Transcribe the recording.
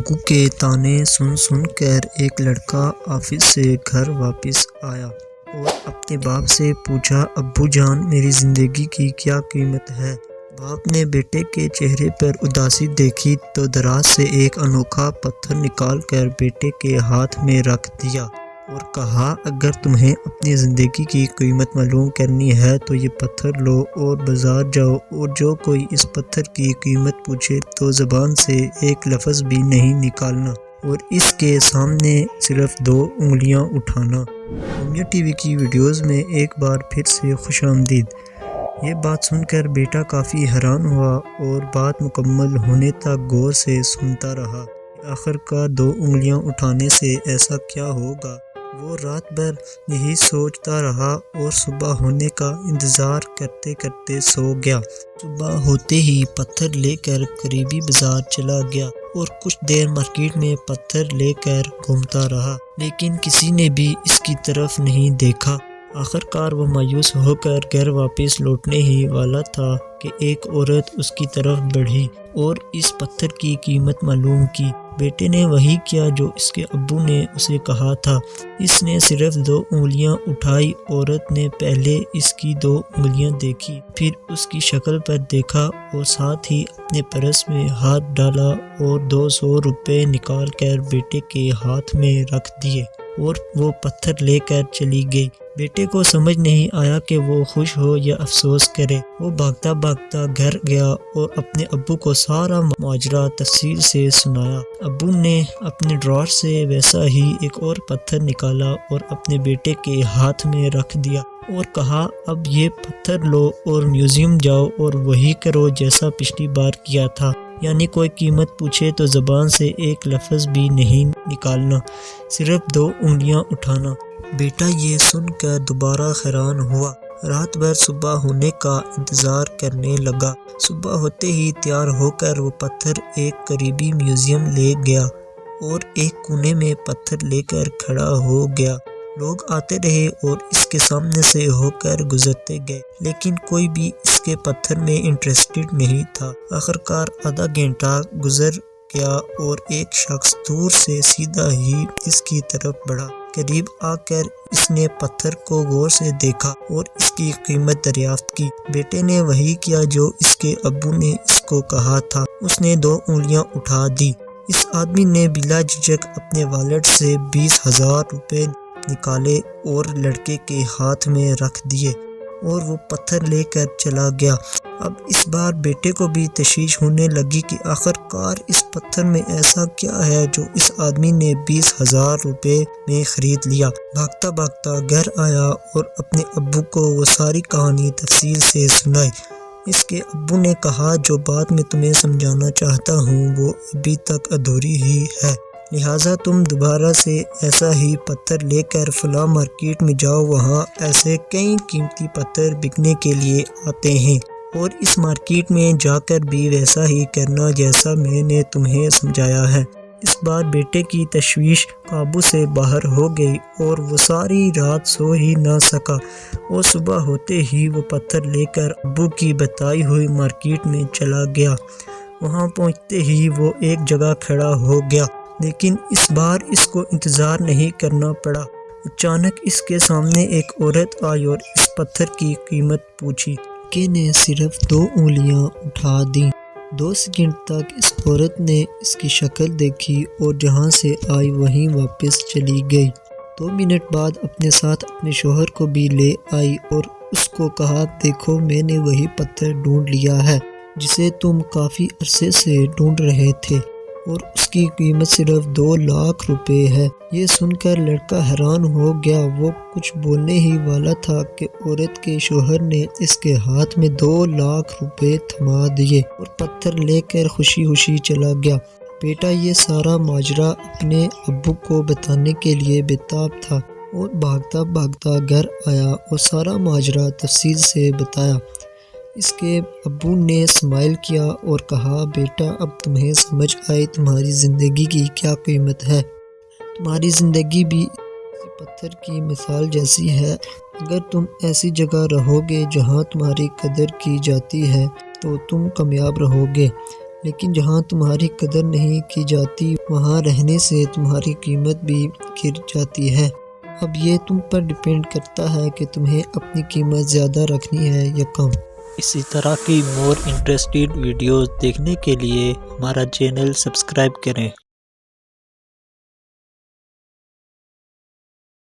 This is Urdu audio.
لوگوں کے طعنے سن سن کر ایک لڑکا آفس سے گھر واپس آیا اور اپنے باپ سے پوچھا، ابو جان میری زندگی کی کیا قیمت ہے؟ باپ نے بیٹے کے چہرے پر اداسی دیکھی تو دراز سے ایک انوکھا پتھر نکال کر بیٹے کے ہاتھ میں رکھ دیا اور کہا، اگر تمہیں اپنی زندگی کی قیمت معلوم کرنی ہے تو یہ پتھر لو اور بازار جاؤ اور جو کوئی اس پتھر کی قیمت پوچھے تو زبان سے ایک لفظ بھی نہیں نکالنا اور اس کے سامنے صرف 2 انگلیاں اٹھانا۔ رومیو ٹی وی کی ویڈیوز میں ایک بار پھر سے خوش آمدید۔ یہ بات سن کر بیٹا کافی حیران ہوا اور بات مکمل ہونے تک غور سے سنتا رہا۔ آخر کار 2 انگلیاں اٹھانے سے ایسا کیا ہوگا؟ وہ رات بھر یہی سوچتا رہا اور صبح ہونے کا انتظار کرتے کرتے سو گیا۔ صبح ہوتے ہی پتھر لے کر قریبی بازار چلا گیا اور کچھ دیر مارکیٹ میں پتھر لے کر گھومتا رہا، لیکن کسی نے بھی اس کی طرف نہیں دیکھا۔ آخر کار وہ مایوس ہو کر گھر واپس لوٹنے ہی والا تھا کہ ایک عورت اس کی طرف بڑھی اور اس پتھر کی قیمت معلوم کی۔ بیٹے نے وہی کیا جو اس کے ابو نے اسے کہا تھا۔ اس نے صرف 2 انگلیاں اٹھائی۔ عورت نے پہلے اس کی 2 انگلیاں دیکھی، پھر اس کی شکل پر دیکھا اور ساتھ ہی اپنے پرس میں ہاتھ ڈالا اور 200 روپے نکال کر بیٹے کے ہاتھ میں رکھ دیے اور وہ پتھر لے کر چلی گئی۔ بیٹے کو سمجھ نہیں آیا کہ وہ خوش ہو یا افسوس کرے۔ وہ بھاگتا بھاگتا گھر گیا اور اپنے ابو کو سارا ماجرا تفصیل سے سنایا۔ ابو نے اپنے ڈراور سے ویسا ہی ایک اور پتھر نکالا اور اپنے بیٹے کے ہاتھ میں رکھ دیا اور کہا، اب یہ پتھر لو اور میوزیم جاؤ اور وہی کرو جیسا پچھلی بار کیا تھا، یعنی کوئی قیمت پوچھے تو زبان سے ایک لفظ بھی نہیں نکالنا، صرف 2 انگلیاں اٹھانا۔ بیٹا یہ سن کر دوبارہ حیران ہوا۔ رات بھر صبح ہونے کا انتظار کرنے لگا۔ صبح ہوتے ہی تیار ہو کر وہ پتھر ایک قریبی میوزیم لے گیا اور ایک کونے میں پتھر لے کر کھڑا ہو گیا۔ لوگ آتے رہے اور اس کے سامنے سے ہو کر گزرتے گئے، لیکن کوئی بھی اس کے پتھر میں انٹرسٹڈ نہیں تھا۔ آخر کار آدھا گھنٹہ گزر گیا اور ایک شخص دور سے سیدھا ہی اس کی طرف بڑھا۔ قریب آ کر اس نے پتھر کو غور سے دیکھا اور اس کی قیمت دریافت کی۔ بیٹے نے وہی کیا جو اس کے ابو نے اس کو کہا تھا۔ اس نے 2 انگلیاں اٹھا دی۔ اس آدمی نے بلا جھجک اپنے والیٹ سے 20,000 روپے نکالے اور لڑکے کے ہاتھ میں رکھ دیے اور وہ پتھر لے کر چلا گیا۔ اب اس بار بیٹے کو بھی تشویش ہونے لگی کہ آخر کار اس پتھر میں ایسا کیا ہے جو اس آدمی نے 20,000 روپے میں خرید لیا۔ بھاگتا بھاگتا گھر آیا اور اپنے ابو کو وہ ساری کہانی تفصیل سے سنائی۔ اس کے ابو نے کہا، جو بات میں تمہیں سمجھانا چاہتا ہوں وہ ابھی تک ادھوری ہی ہے، لہٰذا تم دوبارہ سے ایسا ہی پتھر لے کر فلاں مارکیٹ میں جاؤ، وہاں ایسے کئی قیمتی پتھر بکنے کے لیے آتے ہیں، اور اس مارکیٹ میں جا کر بھی ویسا ہی کرنا جیسا میں نے تمہیں سمجھایا ہے۔ اس بار بیٹے کی تشویش قابو سے باہر ہو گئی اور وہ ساری رات سو ہی نہ سکا اور صبح ہوتے ہی وہ پتھر لے کر ابو کی بتائی ہوئی مارکیٹ میں چلا گیا۔ وہاں پہنچتے ہی وہ ایک جگہ کھڑا ہو گیا، لیکن اس بار اس کو انتظار نہیں کرنا پڑا۔ اچانک اس کے سامنے ایک عورت آئی اور اس پتھر کی قیمت پوچھی۔ لڑکے نے صرف 2 انگلیاں اٹھا دیں۔ 2 سیکنڈ تک اس عورت نے اس کی شکل دیکھی اور جہاں سے آئی وہیں واپس چلی گئی۔ 2 منٹ بعد اپنے ساتھ اپنے شوہر کو بھی لے آئی اور اس کو کہا، دیکھو میں نے وہی پتھر ڈھونڈ لیا ہے جسے تم کافی عرصے سے ڈھونڈ رہے تھے اور اس کی قیمت صرف 2 لاکھ روپے ہے۔ یہ سن کر لڑکا حیران ہو گیا۔ وہ کچھ بولنے ہی والا تھا کہ عورت کے شوہر نے اس کے ہاتھ میں 2 لاکھ روپے تھما دیے اور پتھر لے کر خوشی خوشی چلا گیا۔ بیٹا یہ سارا ماجرا اپنے ابو کو بتانے کے لیے بےتاب تھا اور بھاگتا بھاگتا گھر آیا اور سارا ماجرا تفصیل سے بتایا۔ اس کے ابو نے اسمائل کیا اور کہا، بیٹا اب تمہیں سمجھ آئی تمہاری زندگی کی کیا قیمت ہے۔ تمہاری زندگی بھی اسی پتھر کی مثال جیسی ہے۔ اگر تم ایسی جگہ رہو گے جہاں تمہاری قدر کی جاتی ہے تو تم کامیاب رہو گے، لیکن جہاں تمہاری قدر نہیں کی جاتی وہاں رہنے سے تمہاری قیمت بھی گر جاتی ہے۔ اب یہ تم پر ڈیپینڈ کرتا ہے کہ تمہیں اپنی قیمت زیادہ رکھنی ہے یا کم۔ اسی طرح کی مور انٹرسٹڈ ویڈیوز دیکھنے کے لیے ہمارا چینل سبسکرائب کریں۔